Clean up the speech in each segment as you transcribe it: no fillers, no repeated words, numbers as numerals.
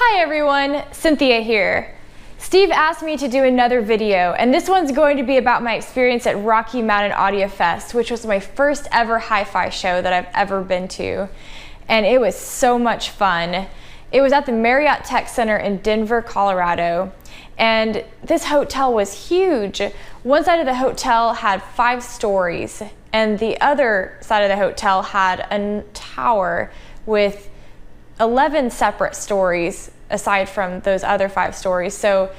Hi everyone, Cynthia here. Steve asked me to do another video, and this one's going to be about my experience at Rocky Mountain Audio Fest, which was my first ever hi-fi show that I've ever been to. And it was so much fun. It was at the Marriott Tech Center in Denver, Colorado. And this hotel was huge. One side of the hotel had 5 stories, and the other side of the hotel had a tower with 11 separate stories aside from those other 5 stories. So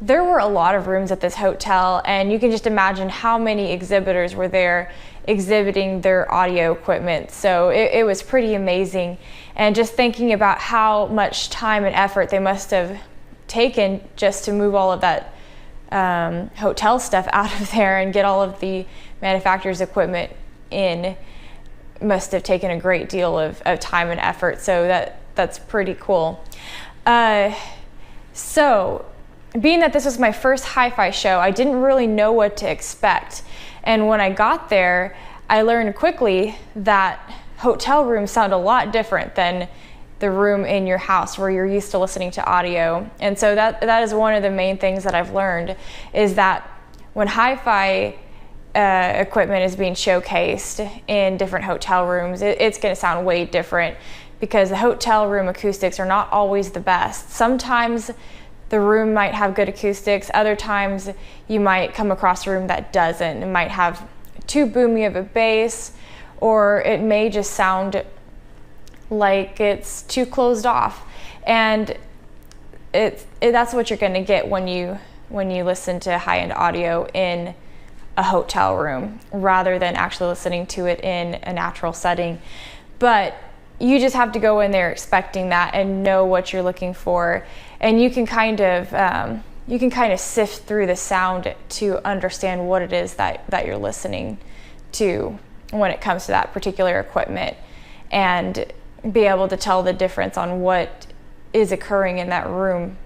there were a lot of rooms at this hotel, and you can just imagine how many exhibitors were there exhibiting their audio equipment. So it was pretty amazing. And just thinking about how much time and effort they must have taken just to move all of that hotel stuff out of there and get all of the manufacturer's equipment in must have taken a great deal of time and effort. So that's pretty cool. So being that this was my first hi-fi show, I didn't really know what to expect. And when I got there, I learned quickly that hotel rooms sound a lot different than the room in your house where you're used to listening to audio. And so that is one of the main things that I've learned, is that when hi-fi equipment is being showcased in different hotel rooms, it's going to sound way different, because the hotel room acoustics are not always the best. Sometimes the room might have good acoustics, other times you might come across a room that doesn't. It might have too boomy of a bass, or it may just sound like it's too closed off. And that's what you're going to get when you listen to high-end audio in a hotel room rather than actually listening to it in a natural setting. But you just have to go in there expecting that and know what you're looking for, and you can kind of sift through the sound to understand what it is that you're listening to when it comes to that particular equipment, and be able to tell the difference on what is occurring in that room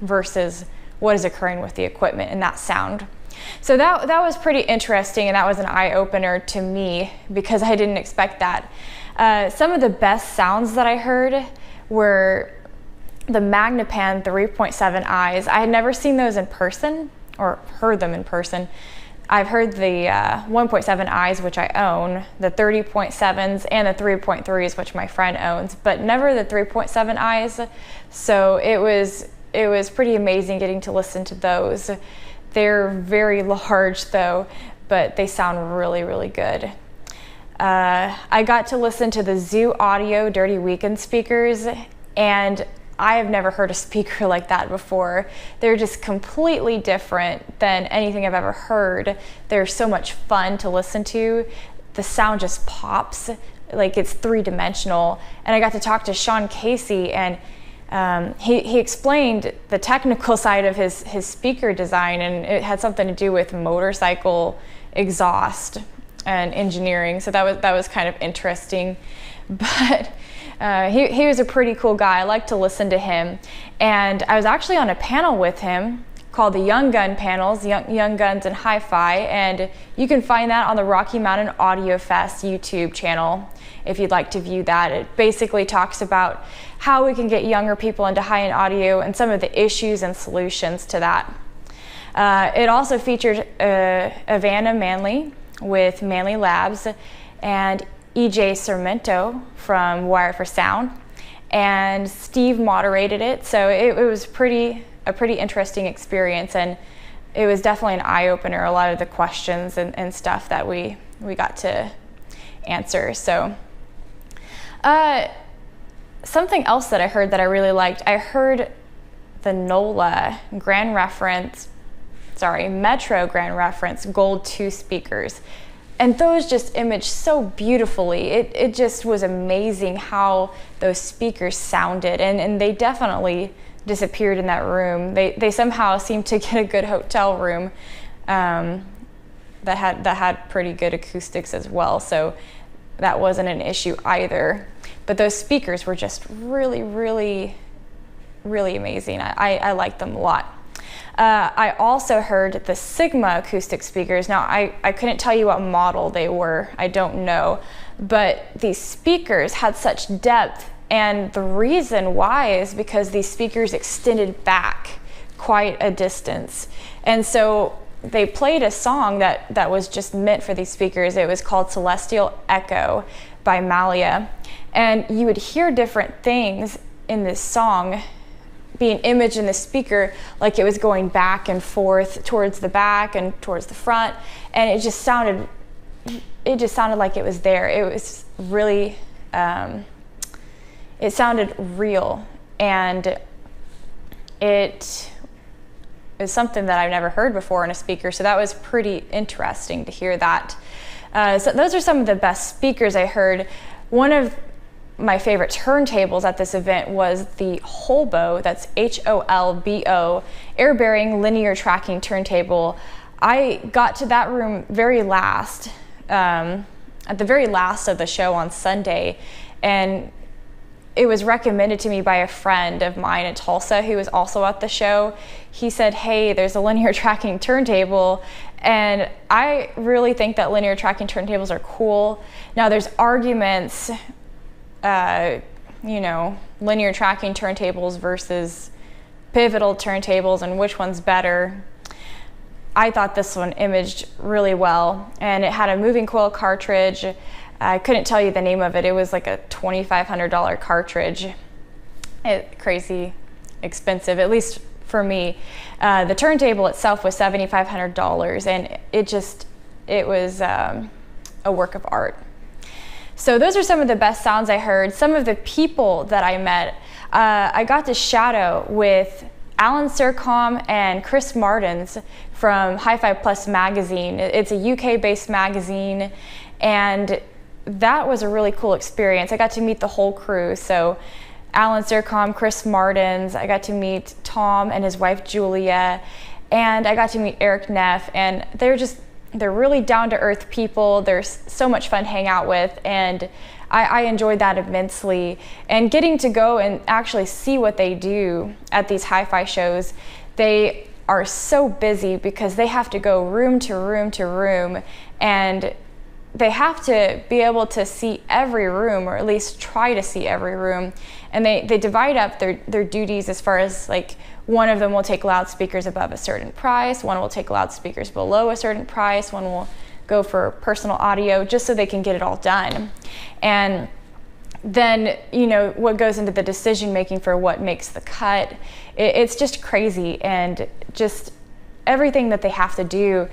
versus what is occurring with the equipment and that sound. So that was pretty interesting, and that was an eye-opener to me because I didn't expect that. Some of the best sounds that I heard were the Magnepan 3.7 I's. I had never seen those in person or heard them in person. I've heard the 1.7 I's, which I own, the 30.7s, and the 3.3s, which my friend owns, but never the 3.7 I's. So it was pretty amazing getting to listen to those. They're very large though, but they sound really, really good. I got to listen to the Zoo Audio Dirty Weekend speakers, and I have never heard a speaker like that before. They're just completely different than anything I've ever heard. They're so much fun to listen to. The sound just pops, like it's 3-dimensional. And I got to talk to Sean Casey, and he explained the technical side of his speaker design, and it had something to do with motorcycle exhaust and engineering. So that was kind of interesting. But he was a pretty cool guy. I like to listen to him. And I was actually on a panel with him called the Young Gun Panels, Young Guns and Hi-Fi, and you can find that on the Rocky Mountain Audio Fest YouTube channel if you'd like to view that. It basically talks about how we can get younger people into high-end audio and some of the issues and solutions to that. It also featured Ivana Manley with Manley Labs and EJ Sarmento from Wire for Sound, and Steve moderated it. So it was a pretty interesting experience, and it was definitely an eye-opener, a lot of the questions and stuff that we got to answer. So something else that I heard that I really liked, I heard the NOLA Metro Grand Reference Gold 2 speakers. And those just imaged so beautifully. It just was amazing how those speakers sounded, and they definitely disappeared in that room. They somehow seemed to get a good hotel room that had pretty good acoustics as well, so that wasn't an issue either. But those speakers were just really, really, really amazing. I liked them a lot. I also heard the Sigma acoustic speakers. Now, I couldn't tell you what model they were. I don't know. But these speakers had such depth And the reason why is because these speakers extended back quite a distance. And so they played a song that was just meant for these speakers. It was called Celestial Echo by Malia. And you would hear different things in this song being imaged in the speaker, like it was going back and forth towards the back and towards the front. And it just sounded like it was there. It was really, it sounded real. And it is something that I've never heard before in a speaker, so that was pretty interesting to hear that. So those are some of the best speakers I heard. One of my favorite turntables at this event was the Holbo, that's Holbo, air-bearing linear tracking turntable. I got to that room very last, at the very last of the show on Sunday, and it was recommended to me by a friend of mine in Tulsa who was also at the show. He said, hey, there's a linear tracking turntable. And I really think that linear tracking turntables are cool. Now there's arguments, linear tracking turntables versus pivotal turntables and which one's better. I thought this one imaged really well, and it had a moving coil cartridge. I couldn't tell you the name of it. It was like a $2,500 cartridge. Crazy expensive, at least for me. The turntable itself was $7,500, and it was a work of art. So those are some of the best sounds I heard. Some of the people that I met, I got to shadow with Alan Sercom and Chris Martins from Hi-Fi Plus magazine. It's a UK-based magazine, and that was a really cool experience. I got to meet the whole crew. So Alan Sercom, Chris Martins, I got to meet Tom and his wife Julia, and I got to meet Eric Neff, and they're really down-to-earth people. They're so much fun to hang out with, and I enjoyed that immensely. And getting to go and actually see what they do at these hi-fi shows, they are so busy because they have to go room to room to room, and they have to be able to see every room, or at least try to see every room. And they divide up their duties as far as, like, one of them will take loudspeakers above a certain price, one will take loudspeakers below a certain price, one will go for personal audio, just so they can get it all done. And then, what goes into the decision making for what makes the cut, it's just crazy. And just everything that they have to do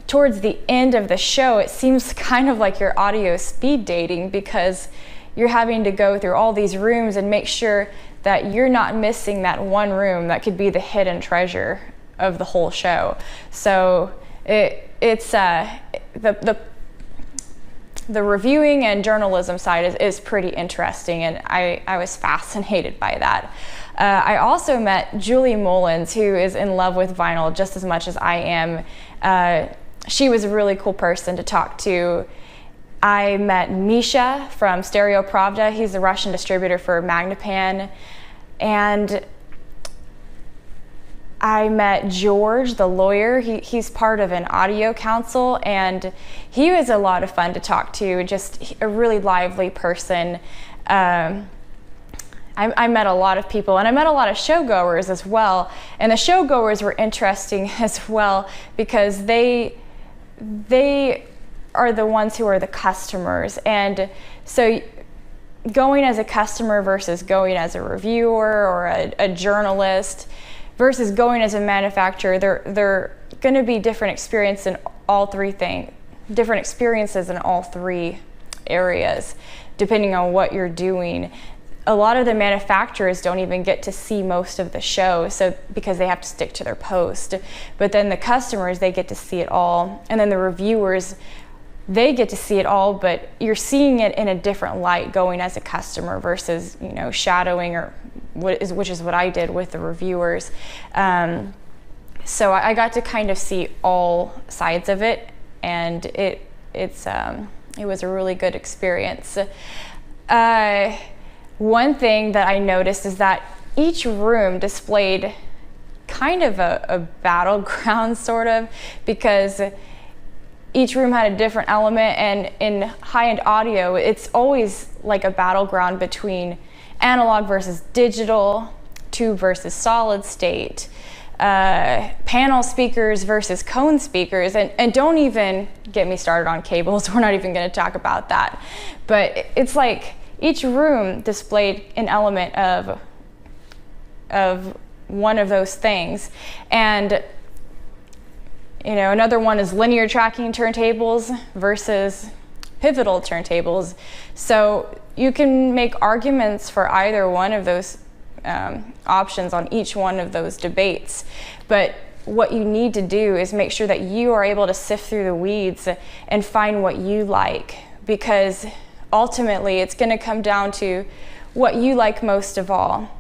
towards the end of the show, it seems kind of like you're audio speed dating, because you're having to go through all these rooms and make sure that you're not missing that one room that could be the hidden treasure of the whole show. So it's the reviewing and journalism side is pretty interesting, and I was fascinated by that. I also met Julie Mullins, who is in love with vinyl just as much as I am. She was a really cool person to talk to. I met Misha from Stereo Pravda. He's the Russian distributor for Magnepan. And I met George, the lawyer. He's part of an audio council, and he was a lot of fun to talk to, just a really lively person. I met a lot of people, and I met a lot of showgoers as well. And the showgoers were interesting as well, because they are the ones who are the customers. And so going as a customer versus going as a reviewer or a journalist versus going as a manufacturer, they're going to be different experiences in all three areas, depending on what you're doing. A lot of the manufacturers don't even get to see most of the show, so because they have to stick to their post. But then the customers, they get to see it all. And then the reviewers, they get to see it all, but you're seeing it in a different light going as a customer versus, shadowing, or which is what I did with the reviewers. So I got to kind of see all sides of it, and it was a really good experience. One thing that I noticed is that each room displayed kind of a battleground, sort of, because each room had a different element, and in high-end audio, it's always like a battleground between analog versus digital, tube versus solid state, panel speakers versus cone speakers, and don't even get me started on cables. We're not even going to talk about that. But it's like each room displayed an element of one of those things. And you know, another one is linear tracking turntables versus pivotal turntables. So you can make arguments for either one of those options on each one of those debates. But what you need to do is make sure that you are able to sift through the weeds and find what you like, because ultimately it's going to come down to what you like most of all.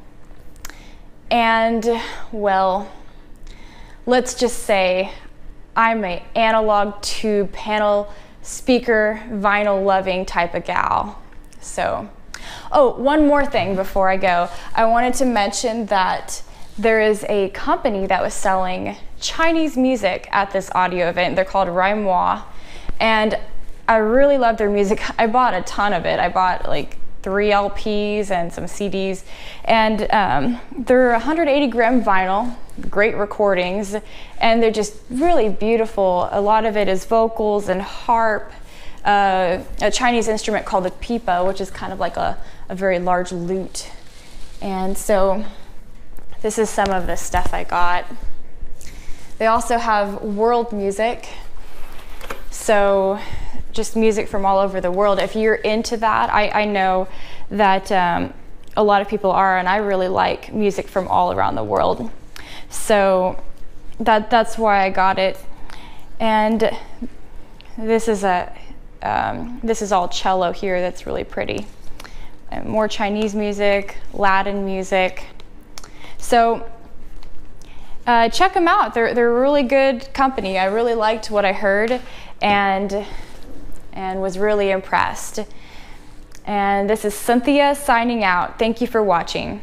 And well, let's just say I'm an analog tube panel speaker vinyl loving type of gal. So, oh, one more thing before I go. I wanted to mention that there is a company that was selling Chinese music at this audio event. They're called RMAF, and I really love their music. I bought a ton of it. I bought like 3 LPs and some CDs, and they're 180 gram vinyl, great recordings, and they're just really beautiful. A lot of it is vocals and harp, a Chinese instrument called the pipa, which is kind of like a very large lute. And so this is some of the stuff I got. They also have world music, so just music from all over the world. If you're into that, I know that a lot of people are, and I really like music from all around the world. So that's why I got it. And this is all cello here. That's really pretty. And more Chinese music, Latin music. So check them out. They're a really good company. I really liked what I heard, and was really impressed. And this is Cynthia signing out. Thank you for watching.